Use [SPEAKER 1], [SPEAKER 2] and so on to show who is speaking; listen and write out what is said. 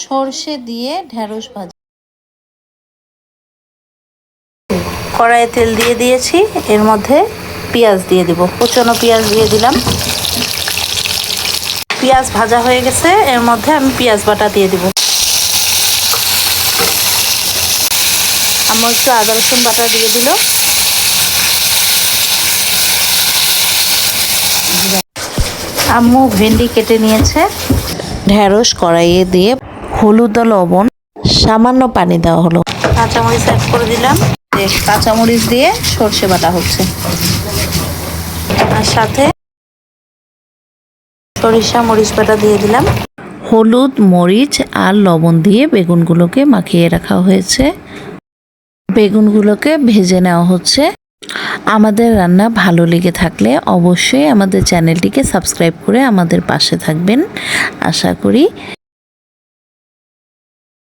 [SPEAKER 1] সরষে দিয়ে ঢেঁড়স ভাজি। কড়াইয়ে তেল দিয়ে দিয়েছি, এর মধ্যে পেঁয়াজ দিয়ে দিব, কুচনো পেঁয়াজ দিয়ে দিলাম। পেঁয়াজ ভাজা হয়ে গেছে, এর মধ্যে আমি পেঁয়াজ বাটা দিয়ে দিব। আম্মু একটু আদা রসুন বাটা দিয়ে দিল। আম্মু ভেন্ডি কেটে নিয়েছে। ঢেঁড়স কড়াইয়ে দিয়ে হলুদ ও লবণ, সামান্য পানি দেওয়া হলো। কাঁচামরিচ অ্যাড করে দিলাম। কাঁচামরিচ দিয়ে সর্ষে বাটা হচ্ছে, আর সাথে সরিষা মরিচ বাটা দিয়ে দিলাম। হলুদ, মরিচ আর লবণ দিয়ে বেগুনগুলোকে মাখিয়ে রাখা হয়েছে। বেগুনগুলোকে ভেজে নেওয়া হচ্ছে। আমাদের রান্না ভালো লেগে থাকলে অবশ্যই আমাদের চ্যানেলটিকে সাবস্ক্রাইব করে আমাদের পাশে থাকবেন আশা করি।